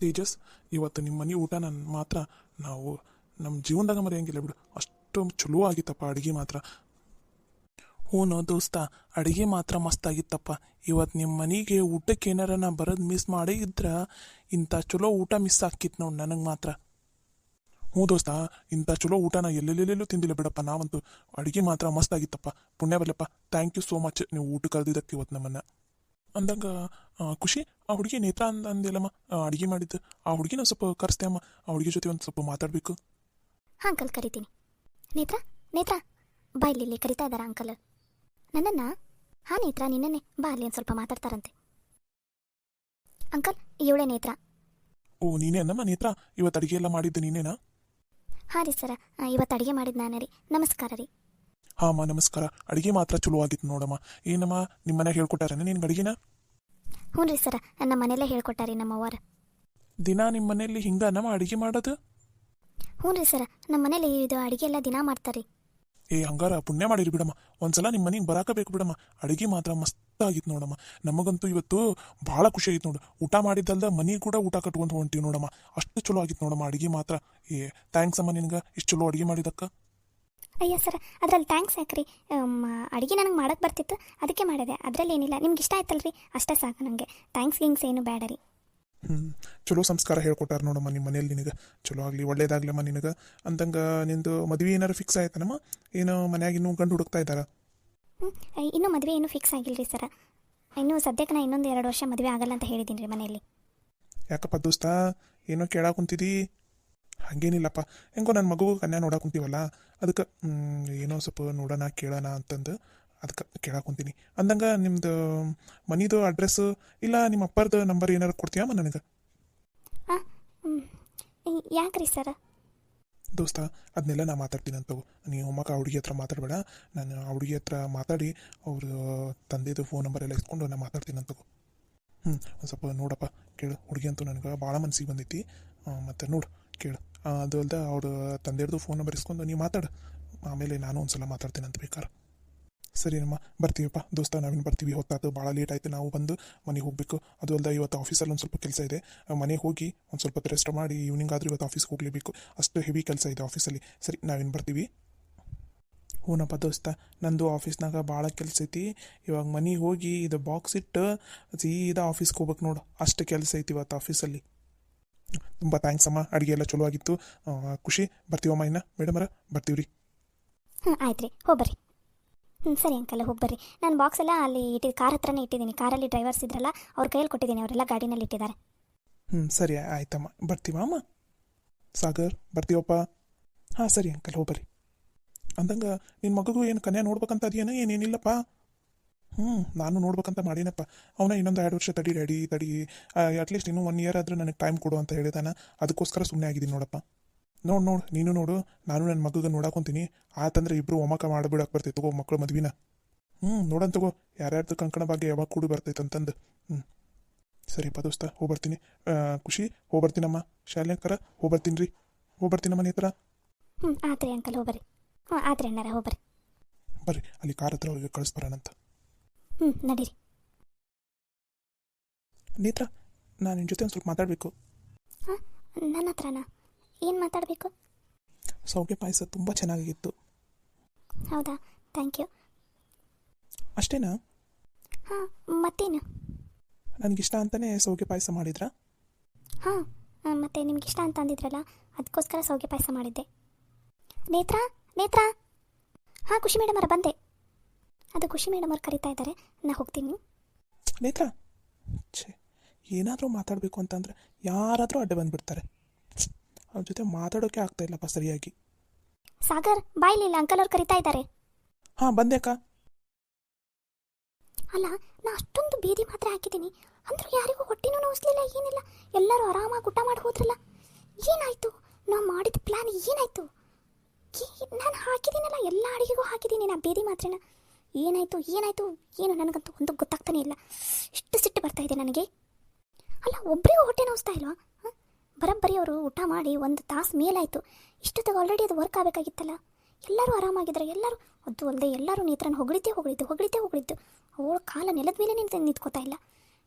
ತೇಜಸ್, ಇವತ್ತು ನಿಮ್ಮ ಮನೆ ಊಟ ನಾನು ಮಾತ್ರ ನಾವು ನಮ್ಮ ಜೀವನದಾಗ ಮರೆಯಂಗಿಲ್ಲ ಬಿಡು. ಅಷ್ಟು ಚಲೋ ಆಗಿತ್ತಪ್ಪ ಅಡುಗೆ ಮಾತ್ರ. ಹ್ಞೂ ದೋಸ್ತ, ಅಡುಗೆ ಮಾತ್ರ ಮಸ್ತಾಗಿತ್ತಪ್ಪ. ಇವತ್ತು ನಿಮ್ಮ ಮನೆಗೆ ಊಟಕ್ಕೆ ಏನಾರ ನಾ ಬರೋದು ಮಿಸ್ ಮಾಡೇ ಇದ್ರೆ ಇಂಥ ಚಲೋ ಊಟ ಮಿಸ್ ಆಕ್ಕಿತ್ತು ನೋಡಿ ನನಗೆ ಮಾತ್ರ. ಹ್ಞೂ ದೋಸ್ತ, ಇಂಥ ಚಲೋ ಊಟ ನಾ ಎಲ್ಲೆಲ್ಲೆಲ್ಲೂ ತಿಂದಿಲ್ಲ ಬಿಡಪ್ಪ. ನಾವಂತೂ ಅಡುಗೆ ಮಾತ್ರ ಮಸ್ತಾಗಿತ್ತಪ್ಪ. ಪುಣ್ಯ ಬರಲಪ್ಪ. ಥ್ಯಾಂಕ್ ಯು ಸೋ ಮಚ್ ನೀವು ಊಟ ಕರೆದಿದ್ದಕ್ಕೆ ಇವತ್ತು ನಮ್ಮನ್ನು. ಅಂದಂಗ ಖುಷಿ, ಆ ಹುಡುಗಿ ನೇತ್ರ ಅಂದಿಲ್ಲಮ್ಮ ಅಡುಗೆ ಮಾಡಿದ್ದು. ಆ ಹುಡುಗಿನ ಸ್ವಲ್ಪ ಕರೆಸ್ತೆ ಅಮ್ಮ. ಆ ಹುಡುಗಿ ಜೊತೆ ಒಂದು ಸ್ವಲ್ಪ ಮಾತಾಡಬೇಕು. ಹಾಂ ಅಂಕಲ್, ಕರಿತೀನಿ. ನೇತ್ರ, ನೇತ್ರ ಬಾ, ಇಲ್ಲಿ ಕರಿತಾ ಇದ್ದಾರಾ ಅಂಕಲ್ ನನ್ನನ್ನು? ಹಾಂ ನೇತ್ರ, ನಿನ್ನನ್ನೇ ಬಾ, ಅಲ್ಲಿ ಒಂದು ಸ್ವಲ್ಪ ಮಾತಾಡ್ತಾರಂತೆ. ಅಂಕಲ್, ಇವಳೇ ನೇತ್ರ. ಓ, ನೀನೇನಮ್ಮ ನೇತ್ರ? ಇವತ್ತು ಅಡುಗೆ ಎಲ್ಲ ಮಾಡಿದ್ದು ನೀನೇನಾ? ಹಾಂ ರೀ ಸರ, ಇವತ್ತು ಅಡುಗೆ ಮಾಡಿದ್ದು ನಾನೇ ರೀ. ನಮಸ್ಕಾರ ರೀ. ಹಾಂ ಅಮ್ಮ, ನಮಸ್ಕಾರ. ಅಡುಗೆ ಮಾತ್ರ ಚಲೋ ಆಗಿತ್ತು ನೋಡಮ್ಮ. ಏನಮ್ಮ ನಿಮ್ಮ ಮನೆಗೆ ಹೇಳ್ಕೊಟ್ಟಾರೇನ ನಿನ್ಗೆ ಅಡುಗೆನ? ಹ್ಞೂ ರೀ ಸರ, ನಮ್ಮ ಮನೆಯಲ್ಲೇ ಹೇಳ್ಕೊಟ್ಟಾರಿ ನಮ್ಮವ್ವಾರ. ದಿನ ನಿಮ್ಮ ಮನೆಯಲ್ಲಿ ಹಿಂಗನಮ್ಮ ಅಡುಗೆ ಮಾಡೋದು? ಹ್ಞೂ ರೀ ಸರ, ನಮ್ಮ ಮನೇಲಿ ಇದು ಅಡುಗೆ ಎಲ್ಲ ದಿನ ಮಾಡ್ತಾರೆ. ಹಂಗಾರ ಪುಣ್ಯ ಮಾಡಿರಿ ಬಿಡಮ್ಮ. ಒಂದ್ಸಲ ನಿಮ್ಮ ಮನೆಗೆ ಬರಾಕಬೇಕು ಬಿಡಮ್ಮ. ಅಡುಗೆ ಮಾತ್ರ ಮಸ್ತಾಗಿತ್ತು ನೋಡಮ್ಮ. ನಮಗಂತೂ ಇವತ್ತು ಭಾಳ ಖುಷಿ ಆಗಿತ್ತು ನೋಡು. ಊಟ ಮಾಡಿದ್ದಲ್ದ ಮನೆಗೆ ಕೂಡ ಊಟ ಕಟ್ಕೊಂಡು ಹೊಂಟೀವಿ ನೋಡಮ್ಮ. ಅಷ್ಟು ಚಲೋ ಆಗಿತ್ತು ನೋಡಮ್ಮ ಅಡುಗೆ ಮಾತ್ರ. ಥ್ಯಾಂಕ್ಸ್ ಅಮ್ಮ ನಿನ್ಗೆ ಇಷ್ಟು ಚಲೋ ಅಡುಗೆ ಮಾಡಿದಕ್ಕ. ಅಯ್ಯ ಸರ, ಅದ್ರಲ್ಲಿ ಥ್ಯಾಂಕ್ಸ್ ಯಾಕ್ರಿ. ಅಡುಗೆ ನನಗೆ ಮಾಡೋಕ್ಕೆ ಬರ್ತಿತ್ತು, ಅದಕ್ಕೆ ಮಾಡಿದೆ. ಅದರಲ್ಲಿ ಏನಿಲ್ಲ, ನಿಮ್ಗೆ ಇಷ್ಟ ಆಯ್ತಲ್ರಿ, ಅಷ್ಟೇ ಸಾಕು ನನಗೆ. ಥ್ಯಾಂಕ್ಸ್ ಗಿಂಗ್ಸ್ ಏನು ಬೇಡ ರೀ. ಚಲೋ ಸಂಸ್ಕಾರ ಹೇಳ್ಕೊಟ್ಟಾರ ನೋಡಮ್ಮ ನಿಮ್ಮ ಮನೇಲಿ ನಿನಗೆ. ಚಲೋ ಆಗಲಿ, ಒಳ್ಳೇದಾಗ್ಲಮ್ಮ ನಿನಗೆ. ಅಂದಂಗೆ ನಿಂದು ಮದುವೆ ಏನಾರು ಫಿಕ್ಸ್ ಆಯ್ತಾನಮ್ಮ? ಏನು ಮನ್ಯಾಗ ಇನ್ನೂ ಗಂಡು ಹುಡುಕ್ತಾ ಇದ್ದಾರ? ಇನ್ನೂ ಮದುವೆ ಇನ್ನೂ ಫಿಕ್ಸ್ ಆಗಿಲ್ಲ ರೀ ಸರ. ಇನ್ನೂ ಸದ್ಯಕ್ಕೆ ನಾ ಇನ್ನೊಂದು 2 ವರ್ಷ ಮದುವೆ ಆಗಲ್ಲ ಅಂತ ಹೇಳಿದ್ದೀನಿ ರೀ ಮನೆಯಲ್ಲಿ. ಯಾಕಪ್ಪ ದೋಸ್ತ, ಏನೋ ಕೇಳಾಕ ಕುಂತಿದ್ದೀ? ಹಾಗೇನಿಲ್ಲಪ್ಪ, ಹೆಂಗೋ ನನ್ನ ಮಗು ಕನ್ಯಾ ನೋಡಕ್ಕೆ ಕುಂತೀವಲ್ಲ, ಅದಕ್ಕೆ ಏನೋ ಸ್ವಲ್ಪ ನೋಡೋಣ ಕೇಳೋಣ ಅಂತಂದು ಅದಕ್ಕೆ ಕೇಳಾಕ ಕುಂತೀನಿ. ಅಂದಂಗೆ ನಿಮ್ದು ಮನಿದು ಅಡ್ರೆಸ್ಸು ಇಲ್ಲ ನಿಮ್ಮ ಅಪ್ಪರದು ನಂಬರ್ ಏನಾರು ಕೊಡ್ತೀಯಮ್ಮ ನನಗೆ? ಹಾಂ, ಯಾಕ್ರಿ ಸರ? ದೋಸ್ತ, ಅದನ್ನೆಲ್ಲ ನಾ ಮಾತಾಡ್ತೀನಿ ಅಂತವು. ನೀವು ಹೋಮಕ್ಕ ಆ ಹುಡುಗಿ ಹತ್ರ ಮಾತಾಡಬೇಡ. ನಾನು ಆ ಹುಡುಗಿ ಹತ್ರ ಮಾತಾಡಿ ಅವ್ರ ತಂದೆದು ಫೋನ್ ನಂಬರ್ ಎಲ್ಲ ಇಸ್ಕೊಂಡು ನಾನು ಮಾತಾಡ್ತೀನಿ ಅಂತವು. ಒಂದು ಸ್ವಲ್ಪ ನೋಡಪ್ಪ, ಕೇಳು. ಹುಡುಗಿ ಅಂತೂ ನನಗೆ ಭಾಳ ಮನಸ್ಸಿಗೆ ಬಂದೈತಿ. ಮತ್ತು ನೋಡು, ಕೇಳು. ಅದು ಅಲ್ದ ಅವ್ರ ತಂದೆಯವ್ರದ್ದು ಫೋನ್ ನಂಬರ್ ಇಸ್ಕೊಂಡು ನೀವು ಮಾತಾಡು. ಆಮೇಲೆ ನಾನು ಒಂದು ಸಲ ಮಾತಾಡ್ತೀನಿ ಅಂತ ಬೇಕಾರೆ. ಸರಿನಮ್ಮ, ಬರ್ತೀವಪ್ಪ ದೋಸ್ತ. ನಾವಿನ್ನು ಬರ್ತೀವಿ. ಹೊತ್ತಾತು, ಭಾಳ ಲೇಟ್ ಆಯಿತು. ನಾವು ಬಂದು ಮನೆಗೆ ಹೋಗಬೇಕು. ಅದು ಅಲ್ದ ಇವತ್ತು ಆಫೀಸಲ್ಲಿ ಒಂದು ಸ್ವಲ್ಪ ಕೆಲಸ ಇದೆ. ಮನೆಗೆ ಹೋಗಿ ಒಂದು ಸ್ವಲ್ಪ ರೆಸ್ಟ್ ಮಾಡಿ ಈವ್ನಿಂಗ್ ಆದರೂ ಇವತ್ತು ಆಫೀಸ್ಗೆ ಹೋಗಲೇಬೇಕು. ಅಷ್ಟು ಹೆವಿ ಕೆಲಸ ಇದೆ ಆಫೀಸಲ್ಲಿ. ಸರಿ, ನಾವಿನ್ನು ಬರ್ತೀವಿ. ಹೂನಪ್ಪ ದೋಸ್ತ, ನಂದು ಆಫೀಸ್ನಾಗ ಭಾಳ ಕೆಲಸ ಐತಿ. ಇವಾಗ ಮನೆಗೆ ಹೋಗಿ ಇದು ಬಾಕ್ಸ್ ಇಟ್ಟು ಸೀದಾ ಆಫೀಸ್ಗೆ ಹೋಗ್ಬೇಕು ನೋಡು. ಅಷ್ಟು ಕೆಲಸ ಐತಿ ಇವತ್ತು ಆಫೀಸಲ್ಲಿ. ತುಂಬ ಥ್ಯಾಂಕ್ಸ್ ಅಮ್ಮ, ಅಡುಗೆ ಎಲ್ಲ ಚಲೋ ಆಗಿತ್ತು. ಖುಷಿ, ಬರ್ತೀವಮ್ಮ ಇನ್ನು ಮೇಡಮರ? ಬರ್ತೀವಿ ರೀ. ಆಯ್ತು ರೀ, ಹೋಗ್ಬರ್ರಿ. ಸರಿ ಅಂಕಲ್, ಹೋಗ್ಬರ್ರಿ. ನಾನು ಬಾಕ್ಸ್ ಎಲ್ಲ ಅಲ್ಲಿ ಕಾರ್ ಹತ್ರನೇ ಇಟ್ಟಿದ್ದೀನಿ. ಕಾರಲ್ಲಿ ಡ್ರೈವರ್ಸ್ ಇದ್ರಲ್ಲ, ಅವ್ರ ಕೈಯಲ್ಲಿ ಕೊಟ್ಟಿದ್ದೀನಿ. ಅವರೆಲ್ಲ ಗಾಡಿನಲ್ಲಿ ಇಟ್ಟಿದ್ದಾರೆ. ಸರಿ ಆಯ್ತಮ್ಮ, ಬರ್ತೀವ ಅಮ್ಮ? ಸಾಗರ್, ಬರ್ತೀವಪ್ಪ? ಹಾಂ ಸರಿ ಅಂಕಲ್, ಹೋಗ್ಬರ್ರಿ. ಅಂದಂಗೆ ನಿನ್ನ ಮಗಗೂ ಏನು ಕನ್ಯಾ ನೋಡ್ಬೇಕಂತ ಅದೇನ? ಏನೇನಿಲ್ಲಪ್ಪ? ನಾನು ನೋಡ್ಬೇಕಂತ ಮಾಡೀನಪ್ಪ. ಅವನ ಇನ್ನೊಂದು 2 ವರ್ಷ ತಡಿ ಅಟ್ಲೀಸ್ಟ್ ಇನ್ನೂ 1 ಇಯರ್ ಆದರೂ ನನಗೆ ಟೈಮ್ ಕೊಡು ಅಂತ ಹೇಳಿದಾನ. ಅದಕ್ಕೋಸ್ಕರ ಸುಮ್ಮನೆ ಆಗಿದ್ದೀನಿ ನೋಡಪ್ಪ. ನೋಡು ನೀನು ನೋಡು. ನಾನು ನನ್ನ ಮಗಗೆ ನೋಡಾಕೊಂತೀನಿ. ಆತಂದ್ರೆ ಇಬ್ಬರು ಒಮ್ಮಕ ಮಾಡಿಬಿಡಕ್ಕೆ ಬರ್ತೈತೆ ತಗೋ ಮಕ್ಕಳು ಮದ್ವಿನ. ನೋಡೋಣ ತಗೋ, ಯಾರ್ಯಾರ್ದು ಕಂಕಣ ಭಾಗ್ಯ ಯಾವಾಗ ಕೂಡಿ ಬರ್ತೈತೆ ಅಂತಂದು. ಸರಿಪ್ಪ ದೋಸ್ತ, ಹೋಗ್ಬರ್ತೀನಿ. ಖುಷಿ, ಹೋಗ್ಬರ್ತೀನಮ್ಮ. ಶಾಲೆಕರ ಹೋಗ್ಬರ್ತೀನಿ ರೀ. ಹೋಗ್ಬರ್ತೀನಮ್ಮ ನೇತ್ರ. ಆತ್ರಿ ಅಂಕಲ್, ಹೋಗ್ಬರ್ರಿ. ಆತ್ರಿ ಅಣ್ಣಾರ, ಹೋಗ್ಬರ್ರಿ. ಬರ್ರಿ, ಅಲ್ಲಿ ಕಾರ್ ಹತ್ರ ಅವ್ರಿಗೆ ಕಳಿಸ್ಬರೋಣಂತ. ನಡೀರಿ. ನೇತ್ರ, ನಾನು ನಿನ್ನ ಜೊತೆ ಒಂದು ಸ್ವಲ್ಪ ಮಾತಾಡಬೇಕು. ಹಾಂ, ನನ್ನ ಹತ್ರನಾ? ಏನು ಮಾತಾಡಬೇಕು? ಸೌಗೆ ಪಾಯಸ ತುಂಬ ಚೆನ್ನಾಗಿತ್ತು. ಹೌದಾ? Thank you. ಅಷ್ಟೇನಾ? ಹಾಂ, ಮತ್ತೇನು? ನನಗಿಷ್ಟ ಅಂತಲೇ ಸೌಗೆ ಪಾಯಸ ಮಾಡಿದ್ರಾ? ಹಾಂ, ಮತ್ತೆ ನಿಮ್ಗೆ ಇಷ್ಟ ಅಂತ ಅಂದಿದ್ರಲ್ಲ, ಅದಕ್ಕೋಸ್ಕರ ಸೌಗೆ ಪಾಯಸ ಮಾಡಿದ್ದೆ. ನೇತ್ರ, ನೇತ್ರ. ಹಾಂ ಖುಷಿ ಮೇಡಮ್ ಅವರ ಬಂದೆ. ಅದು ಖುಷಿ ಮೇಡಮ್ ಅವ್ರು ಕರಿತಾ ಇದ್ದಾರೆ, ನಾ ಹೋಗ್ತೀನಿ. ನೇತ್ರ, ಏನಾದರೂ ಮಾತಾಡಬೇಕು ಅಂತಂದರೆ ಯಾರಾದರೂ ಅಡ್ಡ ಬಂದುಬಿಡ್ತಾರೆ. ಅವ್ರ ಜೊತೆ ಮಾತಾಡೋಕ್ಕೆ ಆಗ್ತಾ ಇಲ್ಲಪ್ಪ ಸರಿಯಾಗಿ. ಸಾಗರ್, ಬಾಯ್ಲಿಲ್ಲ, ಅಂಕಲ್ ಅವ್ರು ಕರಿತಾ ಇದ್ದಾರೆ. ಹಾಂ, ಬಂದೇಕ. ಅಲ್ಲ, ನಾ ಅಷ್ಟೊಂದು ಬೀದಿ ಮಾತ್ರ ಹಾಕಿದ್ದೀನಿ, ಅಂದ್ರೂ ಯಾರಿಗೂ ಹೊಟ್ಟೆನೂ ನೋಯಿಸ್ಲಿಲ್ಲ, ಏನಿಲ್ಲ. ಎಲ್ಲರೂ ಆರಾಮಾಗಿ ಊಟ ಮಾಡಿ ಹೋದ್ರಲ್ಲ. ಏನಾಯಿತು? ನಾವು ಮಾಡಿದ ಪ್ಲ್ಯಾನ್ ಏನಾಯಿತು? ನಾನು ಹಾಕಿದ್ದೀನಲ್ಲ, ಎಲ್ಲ ಅಡುಗೆಗೂ ಹಾಕಿದ್ದೀನಿ ನಾ ಬೀದಿ ಮಾತ್ರೆನ. ಏನಾಯಿತು ಏನು ನನಗಂತೂ ಒಂದು ಗೊತ್ತಾಗ್ತಾನೆ ಇಲ್ಲ. ಇಷ್ಟು ಸಿಟ್ಟು ಬರ್ತಾ ಇದೆ ನನಗೆ. ಅಲ್ಲ, ಒಬ್ಬರಿಗೂ ಹೊಟ್ಟೆ ನೋಯಿಸ್ತಾ ಇಲ್ವಾ? ಬರೋಬ್ಬರಿ ಅವರು ಊಟ ಮಾಡಿ 1 ತಾಸು ಮೇಲಾಯಿತು. ಇಷ್ಟೊತ್ತಿಗೆ ಆಲ್ರೆಡಿ ಅದು ವರ್ಕ್ ಆಗಬೇಕಾಗಿತ್ತಲ್ಲ. ಎಲ್ಲರೂ ಆರಾಮಾಗಿದ್ದಾರೆ. ಎಲ್ಲರೂ ಅದು ಅಲ್ಲದೆ ಎಲ್ಲರೂ ನೇತ್ರನ ಹೊಗಳಿದ್ದೆ. ಅವಳ ಕಾಲ ನೆಲದ ಮೇಲೆ ನಿಂತ್ಕೋತಾ ಇಲ್ಲ.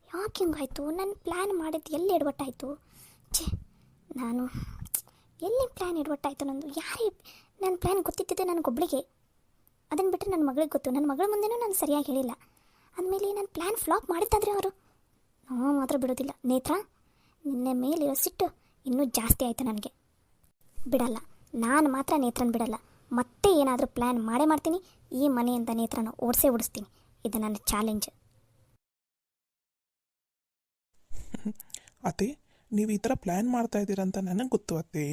ಯಾಕೆ ಹಿಂಗಾಯಿತು? ನನ್ನ ಪ್ಲ್ಯಾನ್ ಮಾಡಿದ್ದು ಎಲ್ಲಿ ಎಡವಟ್ಟಾಯಿತು? ಛೇ, ನಾನು ಎಲ್ಲಿ ಪ್ಲ್ಯಾನ್ ಇಡ್ವಟ್ಟಾಯ್ತು ನಂದು. ನನ್ನ ಪ್ಲ್ಯಾನ್ ಗೊತ್ತಿದ್ದಿದೆ ನನಗೊಬ್ಬಳಿಗೆ. ಅದನ್ನು ಬಿಟ್ಟರೆ ನನ್ನ ಮಗಳಿಗೆ ಗೊತ್ತು. ನನ್ನ ಮಗಳ ಮುಂದೆನೂ ನಾನು ಸರಿಯಾಗಿ ಹೇಳಿಲ್ಲ. ಅಂದಮೇಲೆ ನನ್ನ ಪ್ಲ್ಯಾನ್ ಫ್ಲಾಪ್ ಮಾಡಿದ್ದಾದ್ರೆ ಅವರು, ನಾವು ಮಾತ್ರ ಬಿಡೋದಿಲ್ಲ. ನೇತ್ರ, ನಿನ್ನೆ ಮೇಲಿರೋ ಸಿಟ್ಟು ಇನ್ನೂ ಜಾಸ್ತಿ ಆಯಿತು ನನಗೆ. ಬಿಡಲ್ಲ, ನಾನು ಮಾತ್ರ ನೇತ್ರನ ಬಿಡಲ್ಲ. ಮತ್ತೆ ಏನಾದರೂ ಪ್ಲ್ಯಾನ್ ಮಾಡೇ ಮಾಡ್ತೀನಿ. ಈ ಮನೆಯಿಂದ ನೇತ್ರನ ಓಡಿಸ್ತೀನಿ. ಇದು ನನ್ನ ಚಾಲೆಂಜ್. ಅತ್ತೆ, ನೀವು ಈ ಥರ ಪ್ಲ್ಯಾನ್ ಮಾಡ್ತಾ ಇದ್ದೀರಂತ ನನಗೆ ಗೊತ್ತು ಅತ್ತೆ.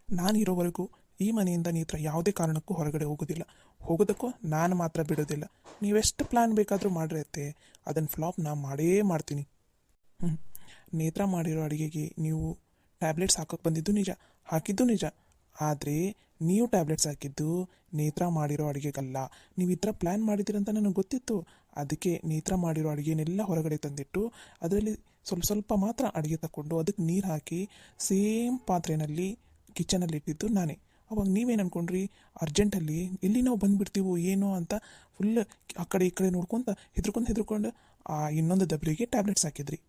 ನಾನಿರೋವರೆಗೂ ಈ ಮನೆಯಿಂದ ನೇತ್ರ ಯಾವುದೇ ಕಾರಣಕ್ಕೂ ಹೊರಗಡೆ ಹೋಗೋದಿಲ್ಲ. ಹೋಗೋದಕ್ಕೂ ನಾನು ಮಾತ್ರ ಬಿಡೋದಿಲ್ಲ. ನೀವೆಷ್ಟು ಪ್ಲ್ಯಾನ್ ಬೇಕಾದರೂ ಮಾಡ್ರಿ ಅತ್ತೆ, ಅದನ್ನು ಫ್ಲಾಪ್ ನಾ ಮಾಡೇ ಮಾಡ್ತೀನಿ. ನೇತ್ರ ಮಾಡಿರೋ ಅಡುಗೆಗೆ ನೀವು ಟ್ಯಾಬ್ಲೆಟ್ಸ್ ಹಾಕೋಕ್ಕೆ ಬಂದಿದ್ದು ನಿಜ, ಹಾಕಿದ್ದು ನಿಜ. ಆದರೆ ನೀವು ಟ್ಯಾಬ್ಲೆಟ್ಸ್ ಹಾಕಿದ್ದು ನೇತ್ರ ಮಾಡಿರೋ ಅಡುಗೆಗಲ್ಲ. ನೀವು ಈ ಥರ ಪ್ಲ್ಯಾನ್ ಮಾಡಿದ್ದೀರಂತ ನನಗೆ ಗೊತ್ತಿತ್ತು. ಅದಕ್ಕೆ ನೇತ್ರ ಮಾಡಿರೋ ಅಡುಗೆನೆಲ್ಲ ಹೊರಗಡೆ ತಂದಿಟ್ಟು ಅದರಲ್ಲಿ ಸ್ವಲ್ಪ ಸ್ವಲ್ಪ ಮಾತ್ರ ಅಡುಗೆ ತಗೊಂಡು ಅದಕ್ಕೆ ನೀರು ಹಾಕಿ ಸೇಮ್ ಪಾತ್ರೆಯಲ್ಲಿ ಕಿಚನಲ್ಲಿ ಇಟ್ಟಿದ್ದು ನಾನೇ. ಅವಾಗ ನೀವೇನು ಅಂದ್ಕೊಂಡ್ರಿ, ಅರ್ಜೆಂಟಲ್ಲಿ ಎಲ್ಲಿ ನಾವು ಬಂದುಬಿಡ್ತೀವೋ ಏನೋ ಅಂತ ಫುಲ್ ಆ ಕಡೆ ಈ ಕಡೆ ನೋಡ್ಕೊತ ಹೆದ್ರ್ಕೊಂಡು ಆ ಇನ್ನೊಂದು ದಬ್ರಿಗೆ ಟ್ಯಾಬ್ಲೆಟ್ಸ್ ಹಾಕಿದ್ರಿ.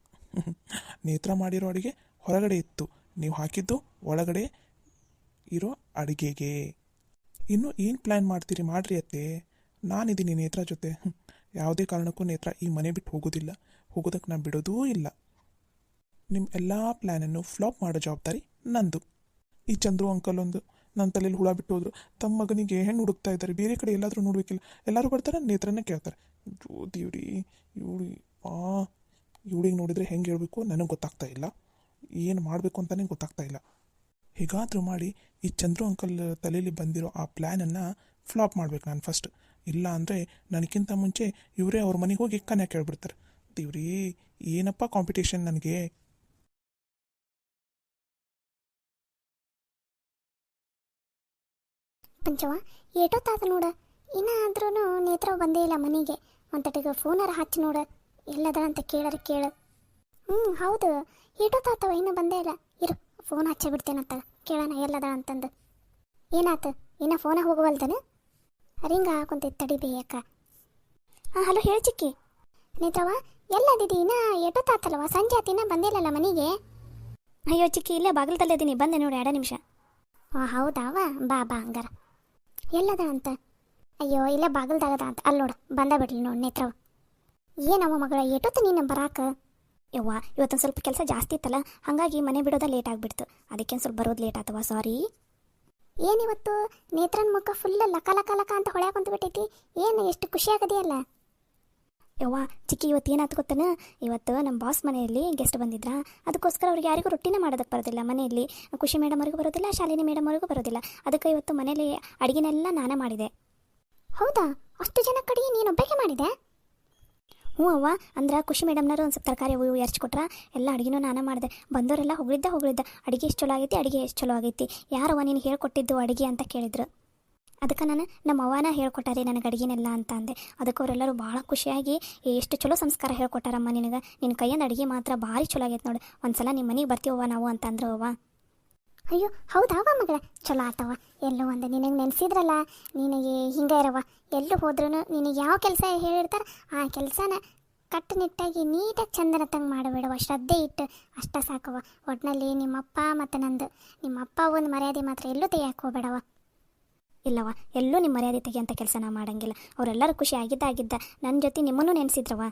ನೇತ್ರ ಮಾಡಿರೋ ಅಡುಗೆ ಹೊರಗಡೆ ಇತ್ತು, ನೀವು ಹಾಕಿದ್ದು ಒಳಗಡೆ ಇರೋ ಅಡುಗೆಗೆ. ಇನ್ನು ಏನು ಪ್ಲ್ಯಾನ್ ಮಾಡ್ತೀರಿ ಮಾಡ್ರಿ ಅತ್ತೆ, ನಾನಿದ್ದೀನಿ ನೇತ್ರ ಜೊತೆ. ಯಾವುದೇ ಕಾರಣಕ್ಕೂ ನೇತ್ರ ಈ ಮನೆ ಬಿಟ್ಟು ಹೋಗೋದಿಲ್ಲ, ಹೋಗೋದಕ್ಕೆ ನಾನು ಬಿಡೋದೂ ಇಲ್ಲ. ನಿಮ್ಮ ಎಲ್ಲ ಪ್ಲ್ಯಾನನ್ನು ಫ್ಲಾಪ್ ಮಾಡೋ ಜವಾಬ್ದಾರಿ ನಂದು. ಈ ಚಂದ್ರು ಅಂಕಲ್ ಒಂದು ನನ್ನ ತಲೆಯಲ್ಲಿ ಹುಳ ಬಿಟ್ಟು ಹೋದ್ರು. ತಮ್ಮ ಮಗನಿಗೆ ಹೆಣ್ಣು ಹುಡುಕ್ತಾ ಇದ್ದಾರೆ, ಬೇರೆ ಕಡೆ ಎಲ್ಲಾದರೂ ನೋಡಬೇಕಿಲ್ಲ. ಎಲ್ಲರೂ ಬರ್ತಾರೆ, ನೇತ್ರನೇ ಕೇಳ್ತಾರೆ. ದೇವ್ರಿ, ಇವಳಿಗೆ ನೋಡಿದರೆ ಹೆಂಗೆ ಹೇಳಬೇಕು ನನಗೆ ಗೊತ್ತಾಗ್ತಾ ಇಲ್ಲ. ಏನು ಮಾಡಬೇಕು ಅಂತಲೇ ಗೊತ್ತಾಗ್ತಾ ಇಲ್ಲ. ಹೇಗಾದರೂ ಮಾಡಿ ಈ ಚಂದ್ರು ಅಂಕಲ್ ತಲೆಯಲ್ಲಿ ಬಂದಿರೋ ಆ ಪ್ಲ್ಯಾನನ್ನು ಫ್ಲಾಪ್ ಮಾಡ್ಬೇಕು ನಾನು ಫಸ್ಟ್. ಇಲ್ಲ ಅಂದರೆ ನನಗಿಂತ ಮುಂಚೆ ಇವರೇ ಅವ್ರ ಮನೆಗೆ ಹೋಗಿ ಕನ್ಯಾ ಕೇಳ್ಬಿಡ್ತಾರೆ. ದೇವ್ರಿ, ಏನಪ್ಪ ಕಾಂಪಿಟೇಷನ್ ನನಗೆ. ಪಂಚವ, ಏಟೊತ್ತಾದ ನೋಡ, ಇನ್ನಾದ್ರೂ ನೇತ್ರ ಬಂದೇ ಇಲ್ಲ ಮನೆಗೆ. ಒಂತಟಿಗೆ ಫೋನಾರ ಹಚ್ಚಿ ನೋಡ, ಎಲ್ಲದ ಅಂತ ಕೇಳು. ಹೌದು, ಏಟೊತ್ತಾತವ ಇನ್ನೂ ಬಂದೇ ಇಲ್ಲ. ಇರು, ಫೋನ್ ಹಚ್ಚಿ ಬಿಡ್ತೇನಂತ ಕೇಳೋಣ ಎಲ್ಲದ ಅಂತಂದು. ಏನಾತು, ಇನ್ನು ಫೋನ ಹೋಗುವಲ್ದನ? ರಿಂಗ ಹಾಕೊಂತೈತೆ ತಡಿಬೇ ಅಕ್ಕ. ಹಲೋ, ಹೇಳಿ ಚಿಕ್ಕಿ. ನೇತ್ರವ, ಎಲ್ಲದಿದಿ? ಇನ್ನ ಏಟೊತ್ತಾತಲ್ವ, ಸಂಜೆ ಆತಿನ ಬಂದೇ ಇಲ್ಲಲ್ಲ ಮನೆಗೆ. ಅಯ್ಯೋ ಚಿಕ್ಕಿ, ಇಲ್ಲೇ ಬಾಗಿಲದಲ್ಲೇ ಇದೀನಿ, ಬಂದೆ ನೋಡಿ 2 ನಿಮಿಷ. ಹೌದಾವ, ಬಾ ಹಂಗಾರ. ಎಲ್ಲದ ಅಂತ? ಅಯ್ಯೋ, ಇಲ್ಲೇ ಬಾಗಿಲ್ದಾಗದ ಅಂತ. ಅಲ್ಲಿ ನೋಡು, ಬಂದ ಬಿಡ್ಲಿ ನೋಡಿ ನೇತ್ರವ. ಏನವ ಮಗಳ, ಏಟೊತ್ತು ನೀನು ಬರಾಕ? ಯವ್ವ, ಇವತ್ತೊಂದು ಸ್ವಲ್ಪ ಕೆಲಸ ಜಾಸ್ತಿ ಇತ್ತಲ್ಲ, ಹಾಗಾಗಿ ಮನೆ ಬಿಡೋದ ಲೇಟ್ ಆಗಿಬಿಡ್ತು. ಅದಕ್ಕೆ ಸ್ವಲ್ಪ ಬರೋದು ಲೇಟ್ ಆತವ, ಸಾರಿ. ಏನಿವತ್ತು ನೇತ್ರನ ಮುಖ ಫುಲ್ ಲಕ ಅಂತ ಹೊಳ್ಯಾಕ ಕುಂತ್ಬಿಟ್ಟೈತಿ. ಏನು ಎಷ್ಟು ಖುಷಿ ಆಗದೆಯಲ್ಲ. ಯವ್ವ ಚಿಕ್ಕಿ, ಇವತ್ತು ಏನಾಯ್ತು ಗೊತ್ತೇನ? ಇವತ್ತು ನಮ್ಮ ಬಾಸ್ ಮನೆಯಲ್ಲಿ ಗೆಸ್ಟ್ ಬಂದಿದ್ರಾ, ಅದಕ್ಕೋಸ್ಕರ ಅವ್ರಿಗೆ ಯಾರಿಗೂ ರೊಟ್ಟಿನೇ ಮಾಡೋದಕ್ಕೆ ಬರೋದಿಲ್ಲ ಮನೆಯಲ್ಲಿ. ಖುಷಿ ಮೇಡಮ್ ಅವ್ರಿಗೂ ಬರೋದಿಲ್ಲ, ಶಾಲಿನಿ ಮೇಡಮ್ ಅವ್ರಿಗೂ ಬರೋದಿಲ್ಲ. ಅದಕ್ಕೆ ಇವತ್ತು ಮನೇಲಿ ಅಡುಗೆನೆಲ್ಲ ನಾನೇ ಮಾಡಿದೆ. ಹೌದಾ, ಅಷ್ಟು ಜನ ಕಡೆ ನೀನೊಬ್ಬಕ್ಕೆ ಮಾಡಿದೆ? ಹ್ಞೂ ಅವ್ವ, ಅಂದ್ರೆ ಖುಷಿ ಮೇಡಮ್ನವರು ಒಂದು ಸ್ವಲ್ಪ ತರಕಾರಿ ಅವು ಎರ್ಚ್ಕೊಟ್ರ, ಎಲ್ಲ ಅಡುಗೆನೂ ನಾನೇ ಮಾಡಿದೆ. ಬಂದವರೆಲ್ಲ ಹೊಗಳಿದ್ದ ಅಡುಗೆ ಎಷ್ಟು ಚಲೋ ಆಗೈತಿ ಯಾರವ್ವ ನೀನು ಹೇಳ್ಕೊಟ್ಟಿದ್ದು ಅಡುಗೆ ಅಂತ ಕೇಳಿದ್ರು. ಅದಕ್ಕೆ ನಾನು ನಮ್ಮ ಅವ್ವನ ಹೇಳ್ಕೊಟ್ಟಾರೆ ನನಗೆ ಅಡುಗೆನೆಲ್ಲ ಅಂತ ಅಂದೆ. ಅದಕ್ಕೆ ಅವರೆಲ್ಲರೂ ಭಾಳ ಖುಷಿಯಾಗಿ, ಎಷ್ಟು ಚಲೋ ಸಂಸ್ಕಾರ ಹೇಳ್ಕೊಟ್ಟಾರಮ್ಮ ನಿನಗೆ, ನಿನ್ನ ಕೈಯಿಂದ ಅಡುಗೆ ಮಾತ್ರ ಭಾರಿ ಚಲೋ ಆಗೈತೆ ನೋಡಿ, ಒಂದು ಸಲ ನಿಮ್ಮ ಮನೆಗೆ ಬರ್ತೀವವ್ವ ನಾವು ಅಂತ ಅಂದ್ರು ಅವ್ವ. ಅಯ್ಯೋ ಹೌದಾವ ಮಗಳ, ಚಲೋ ಆತವ. ಎಲ್ಲೋ ಒಂದು ನಿನಗೆ ನೆನೆಸಿದ್ರಲ್ಲ, ನಿನಗೆ ಹಿಂಗೆ ಇರವ, ಎಲ್ಲೂ ಹೋದ್ರೂ ನಿನಗೆ ಯಾವ ಕೆಲಸ ಹೇಳಿರ್ತಾರೆ ಆ ಕೆಲಸನ ಕಟ್ಟುನಿಟ್ಟಾಗಿ ನೀಟಾಗಿ ಚಂದನ ತಂಗೆ ಮಾಡಿಬಿಡುವ, ಶ್ರದ್ಧೆ ಇಟ್ಟು ಅಷ್ಟ ಸಾಕವ. ಒಟ್ಟಿನಲ್ಲಿ ನಿಮ್ಮಪ್ಪ ಮತ್ತು ನಂದು, ನಿಮ್ಮಪ್ಪ ಒಂದು ಮರ್ಯಾದೆ ಮಾತ್ರ ಎಲ್ಲೂ ತೆಗಿಯಕ್ಕೆ ಹೋಗ್ಬೇಡವ. ಇಲ್ಲವ, ಎಲ್ಲೂ ನಿಮ್ಮ ಮರ್ಯಾದೆ ತೆಗಿಯಂಥ ಕೆಲಸ ನಾವು ಮಾಡೋಂಗಿಲ್ಲ. ಅವರೆಲ್ಲರೂ ಖುಷಿ ಆಗಿದ್ದ ನನ್ನ ಜೊತೆ ನಿಮ್ಮನ್ನು ನೆನೆಸಿದ್ರವ.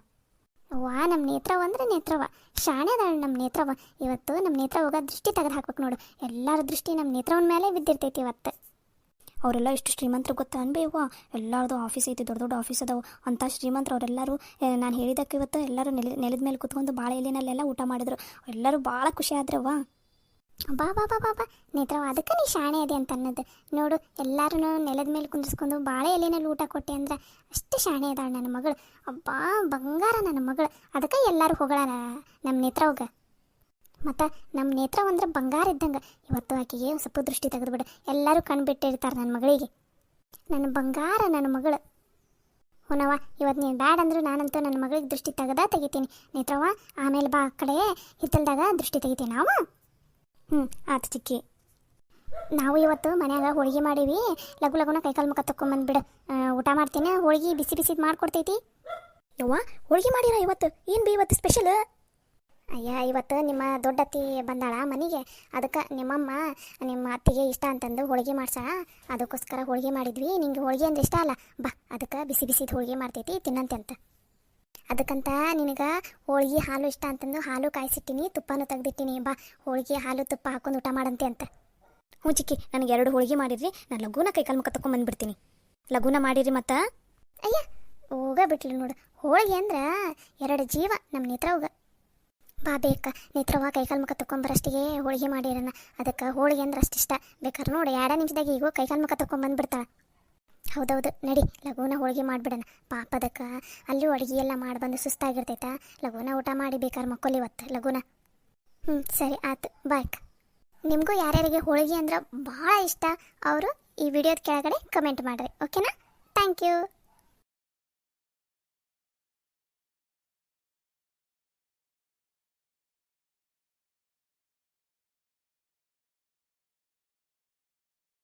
ವಾ, ನಮ್ಮ ನೇತ್ರವ ಅಂದ್ರೆ ನೇತ್ರವ, ಶಾಣೆ ಅದಾಳ ನಮ್ಮ ನೇತ್ರವ. ಇವತ್ತು ನಮ್ಮ ನೇತ್ರ ಹೋಗ ದೃಷ್ಟಿ ತೆಗೆದು ಹಾಕ್ಬೇಕು ನೋಡು. ಎಲ್ಲರ ದೃಷ್ಟಿ ನಮ್ಮ ನೇತ್ರವನ ಮೇಲೆ ಬಿದ್ದಿರ್ತೈತಿ ಇವತ್ತು. ಅವರೆಲ್ಲ ಎಷ್ಟು ಶ್ರೀಮಂತರು ಗೊತ್ತಾ ಅನ್ಬೇವ, ಎಲ್ಲರದು ಆಫೀಸ್ ಐತಿ, ದೊಡ್ಡ ಆಫೀಸ್ ಅದಾವು. ಅಂಥ ಶ್ರೀಮಂತರು ಅವರೆಲ್ಲರೂ. ನಾನು ಹೇಳಿದ್ದಕ್ಕೆ ಇವತ್ತು ಎಲ್ಲರೂ ನೆಲದ ಮೇಲೆ ಕುತ್ಕೊಂಡು ಬಾಳೆ ಎಲೆನಲ್ಲೆಲ್ಲ ಊಟ ಮಾಡಿದ್ರು. ಎಲ್ಲರೂ ಭಾಳ ಖುಷಿ ಆದ್ರವ್ವ. ಬಾ ನೇತ್ರವ, ಅದಕ್ಕೆ ನೀ ಶಾಣೆ ಅದೇ ಅಂತ ಅನ್ನೋದು ನೋಡು. ಎಲ್ಲರೂ ನೆಲದ ಮೇಲೆ ಕುಂದಿಸ್ಕೊಂಡು ಬಾಳೆ ಎಲೆನಲ್ಲಿ ಊಟ ಕೊಟ್ಟೆ ಅಂದ್ರೆ ಅಷ್ಟು ಶಾಣೆ ಅದಾಳ ನನ್ನ ಮಗಳು. ಅಬ್ಬಾ ಬಂಗಾರ ನನ್ನ ಮಗಳು. ಅದಕ್ಕೆ ಎಲ್ಲರೂ ಹೋಗೋಣ ನಮ್ಮ ನೇತ್ರವ್ಗ. ಮತ್ತು ನಮ್ಮ ನೇತ್ರ ಅಂದ್ರೆ ಬಂಗಾರ ಇದ್ದಂಗೆ. ಇವತ್ತು ಆಕೆಗೆ ಸ್ವಲ್ಪ ದೃಷ್ಟಿ ತೆಗೆದುಬಿಡು, ಎಲ್ಲರೂ ಕಣ್ಬಿಟ್ಟಿರ್ತಾರೆ ನನ್ನ ಮಗಳಿಗೆ. ನನ್ನ ಬಂಗಾರ ನನ್ನ ಮಗಳು. ಹುನವ, ಇವತ್ತು ನೀನು ಬ್ಯಾಡ್ ಅಂದರೂ ನಾನಂತೂ ನನ್ನ ಮಗಳಿಗೆ ದೃಷ್ಟಿ ತೆಗಿತೀನಿ ನೇತ್ರವ. ಆಮೇಲೆ ಬಾ ಆ ಕಡೆ ಹಿತ್ತಲ್ದಾಗ ದೃಷ್ಟಿ ತೆಗಿತೀನಿ ನಾವು. ಆತು ಚಿಕ್ಕಿ. ನಾವು ಇವತ್ತು ಮನ್ಯಾಗ ಹೋಳಿಗೆ ಮಾಡೀವಿ. ಲಘುನ ಕೈಕಾಲು ಮುಖ ತಕ್ಕೊಂಬಂದ್ಬಿಡು, ಊಟ ಮಾಡ್ತೀನಿ. ಹೋಳಿಗೆ ಬಿಸಿದು ಮಾಡ್ಕೊಡ್ತೈತಿ. ಯವ್ವ, ಹೋಳಿಗೆ ಮಾಡಿರ ಇವತ್ತು? ಏನು ಬಿ ಇವತ್ತು ಸ್ಪೆಷಲ್? ಅಯ್ಯ ಇವತ್ತು ನಿಮ್ಮ ದೊಡ್ಡತ್ತಿ ಬಂದಾಳ ಮನೆಗೆ, ಅದಕ್ಕೆ ನಿಮ್ಮಮ್ಮ ನಿಮ್ಮ ಅತ್ತಿಗೆ ಇಷ್ಟ ಅಂತಂದು ಹೋಳಿಗೆ ಮಾಡ್ಸಾಳ, ಅದಕ್ಕೋಸ್ಕರ ಹೋಳಿಗೆ ಮಾಡಿದ್ವಿ. ನಿಂಗೆ ಹೋಳಿಗೆ ಅಂದ್ರೆ ಇಷ್ಟ ಅಲ್ಲ, ಬಾ ಅದಕ್ಕೆ ಬಿಸಿ ಬಿಸಿದು ಹೋಳಿಗೆ ಮಾಡ್ತೈತಿ ತಿನ್ನಂತೆ ಅಂತ. ಅದಕ್ಕಂತ ನಿನಗೆ ಹೋಳಿಗೆ ಹಾಲು ಇಷ್ಟ ಅಂತಂದು ಹಾಲು ಕಾಯಿಸಿಟ್ಟಿನಿ, ತುಪ್ಪನೂ ತೆಗ್ದಿಟ್ಟಿನಿ, ಬಾ ಹೋಳಿಗೆ ಹಾಲು ತುಪ್ಪ ಹಾಕೊಂಡು ಊಟ ಮಾಡಂತೆ ಅಂತ. ಹ್ಞೂ ಚಿಕ್ಕಿ, ನನಗೆ 2 ಹೋಳಿಗೆ ಮಾಡಿದ್ರಿ, ನಾನು ಲಘುನ ಕೈಕಾಲು ಮುಖ ತೊಗೊಂಬಂದ್ಬಿಡ್ತೀನಿ. ಲಘುನ ಮಾಡಿರಿ ಮತ್ತು. ಅಯ್ಯ ಹೋಗ ಬಿಟ್ಲು ನೋಡು, ಹೋಳಿಗೆ ಅಂದ್ರೆ 2 ಜೀವ ನಮ್ಮ ನೇತ್ರವ್ಗ. ಬಾ ಬೇಕ ನೇತ್ರವ್ವ ಕೈಕಾಲು ಮುಖ ತೊಗೊಂಬರಷ್ಟಿಗೆ ಹೋಳಿಗೆ ಮಾಡಿರೋಣ, ಅದಕ್ಕೆ ಹೋಳಿಗೆ ಅಂದ್ರೆ ಅಷ್ಟಿಷ್ಟ. ಬೇಕಾದ್ರೆ ನೋಡಿ 2 ನಿಮಿಷದಾಗ ಈಗ ಕೈಕಾಲು ಮುಖ ತೊಗೊಂಬಂದ್ಬಿಡ್ತಾಳೆ. ಹೌದೌದು ನಡಿ ಲಘುನ ಹೋಳಿಗೆ ಮಾಡಿಬಿಡೋಣ. ಪಾಪ ಅದಕ್ಕೆ ಅಲ್ಲೂ ಅಡುಗೆ ಎಲ್ಲ ಮಾಡಿ ಬಂದು ಸುಸ್ತಾಗಿರ್ತೈತಾ, ಲಘುನ ಊಟ ಮಾಡಿ ಬೇಕಾದ್ರೆ ಮಕ್ಕೊಲ್ಲಿ ಇವತ್ತು ಲಘುನ. ಸರಿ ಆಯ್ತು ಬಾಯ್ಕ. ನಿಮಗೂ ಯಾರ್ಯಾರಿಗೆ ಹೋಳಿಗೆ ಅಂದ್ರೆ ಭಾಳ ಇಷ್ಟ ಅವರು ಈ ವಿಡಿಯೋದ ಕೆಳಗಡೆ ಕಮೆಂಟ್ ಮಾಡಿರಿ, ಓಕೆನಾ? Thank you.